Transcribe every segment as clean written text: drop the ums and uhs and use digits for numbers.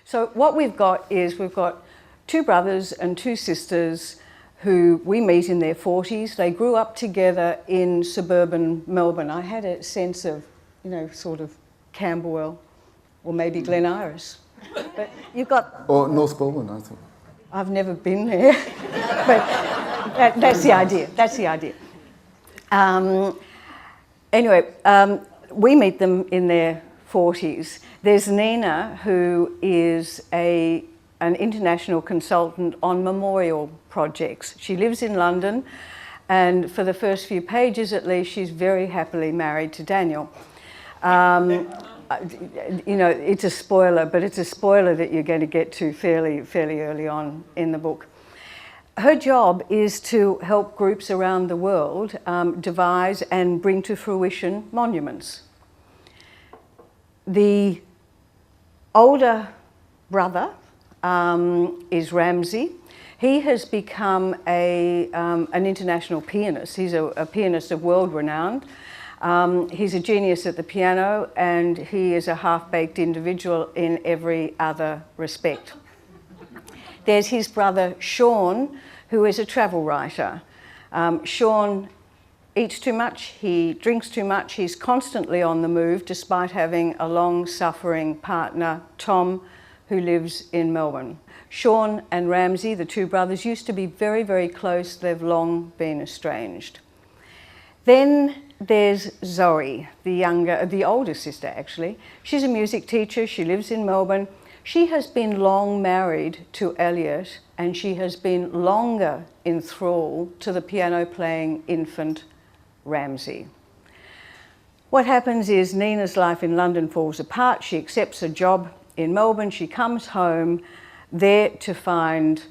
So what we've got is we've got two brothers and two sisters who we meet in their 40s. They grew up together in suburban Melbourne. I had a sense of, you know, sort of Camberwell or maybe Glen Iris. But you've got... Or North Melbourne, I think. I've never been there, but that's the idea. That's the idea. Anyway, we meet them in their 40s. There's Nina, who is an international consultant on memorial projects. She lives in London, and for the first few pages at least, she's very happily married to Daniel. You know, it's a spoiler, but it's a spoiler that you're going to get to fairly early on in the book. Her job is to help groups around the world devise and bring to fruition monuments. The older brother is Ramsay. He has become an international pianist. He's a pianist of world renown. He's a genius at the piano, and he is a half-baked individual in every other respect. There's his brother Sean, who is a travel writer. Sean eats too much, he drinks too much, he's constantly on the move despite having a long-suffering partner, Tom, who lives in Melbourne. Sean and Ramsay, the two brothers, used to be very, very close. They've long been estranged. Then there's Zoe, the older sister actually. She's a music teacher, she lives in Melbourne. She has been long married to Elliot, and she has been longer in thrall to the piano-playing infant Ramsay. What happens is Nina's life in London falls apart. She accepts a job in Melbourne. She comes home there to find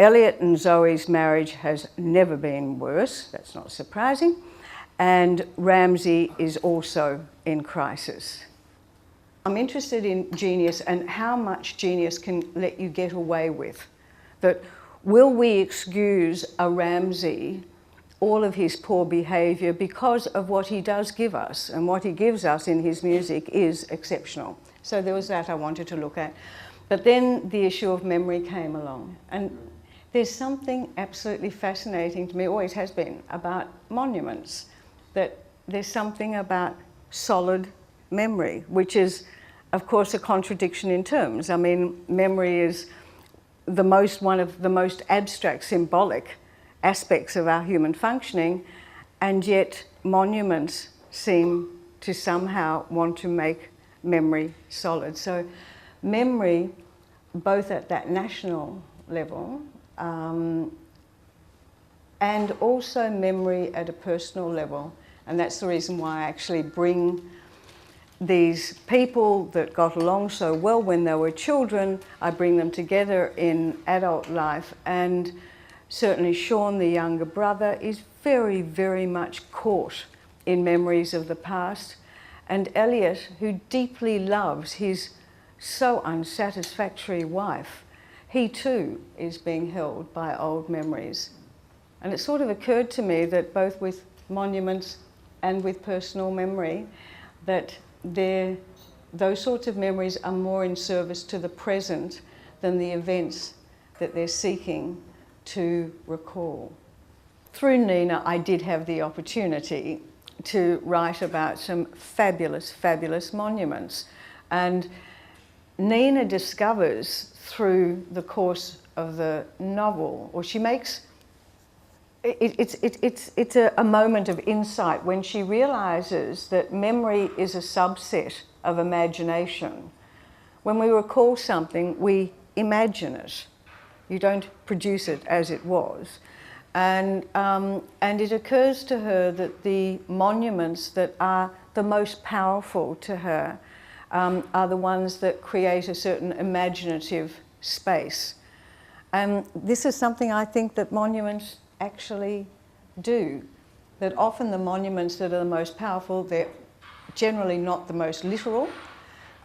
Elliot and Zoe's marriage has never been worse. That's not surprising. And Ramsay is also in crisis. I'm interested in genius and how much genius can let you get away with. That will we excuse a Ramsay, all of his poor behaviour, because of what he does give us, and what he gives us in his music is exceptional. So there was that I wanted to look at. But then the issue of memory came along, and there's something absolutely fascinating to me, always has been, about monuments, that there's something about solid memory, which is, of course, a contradiction in terms. I mean, memory is one of the most abstract, symbolic aspects of our human functioning, and yet monuments seem to somehow want to make memory solid. So memory, both at that national level, and also memory at a personal level. And that's the reason why I actually bring these people that got along so well when they were children, I bring them together in adult life. And certainly Sean, the younger brother, is very, very much caught in memories of the past. And Elliot, who deeply loves his so unsatisfactory wife, he too is being held by old memories. And it sort of occurred to me that both with monuments and with personal memory, that those sorts of memories are more in service to the present than the events that they're seeking to recall. Through Nina, I did have the opportunity to write about some fabulous, fabulous monuments. And Nina discovers through the course of the novel, or she makes, it's a moment of insight when she realizes that memory is a subset of imagination. When we recall something, we imagine it. You don't produce it as it was. And it occurs to her that the monuments that are the most powerful to her are the ones that create a certain imaginative space. And this is something I think that monuments actually do. That often the monuments that are the most powerful, they're generally not the most literal,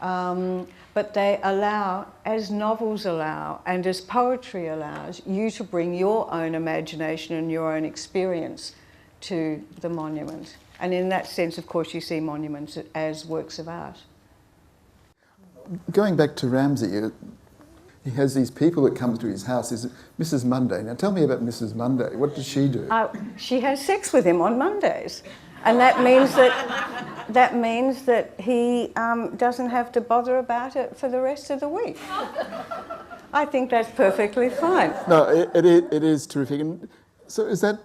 but they allow, as novels allow and as poetry allows, you to bring your own imagination and your own experience to the monument. And in that sense, of course, you see monuments as works of art. going back to Ramsay, he has these people that come to his house. Is Mrs. Monday. Now tell me about Mrs. Monday. What does she do? She has sex with him on Mondays. And that means that he doesn't have to bother about it for the rest of the week. I think that's perfectly fine. No, it is terrific. And so is that,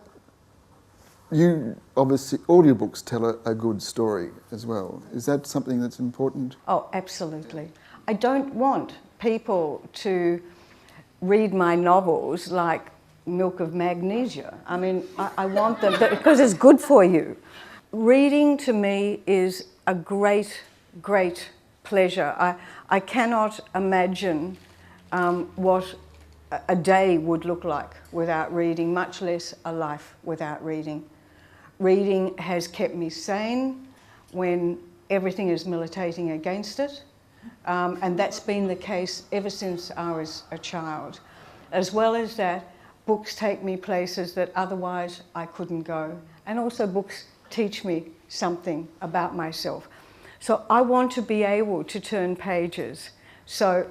you obviously, audiobooks tell a good story as well. Is that something that's important? Oh, absolutely. I don't want people to read my novels like milk of magnesia. I mean, I want them, because it's good for you. Reading to me is a great, great pleasure. I cannot imagine what a day would look like without reading, much less a life without reading. Reading has kept me sane when everything is militating against it, and that's been the case ever since I was a child. As well as that, books take me places that otherwise I couldn't go, and also books teach me something about myself. So I want to be able to turn pages. So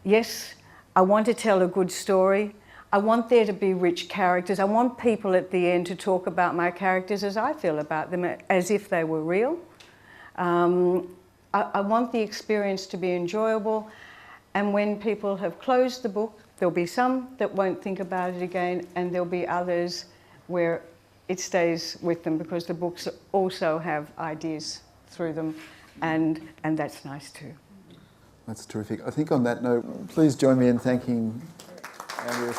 yes, I want to tell a good story. I want there to be rich characters. I want people at the end to talk about my characters as I feel about them, as if they were real. I want the experience to be enjoyable. And when people have closed the book, there'll be some that won't think about it again, and there'll be others where it stays with them because the books also have ideas through them, and that's nice too. That's terrific. I think on that note, please join me in thanking Andrea.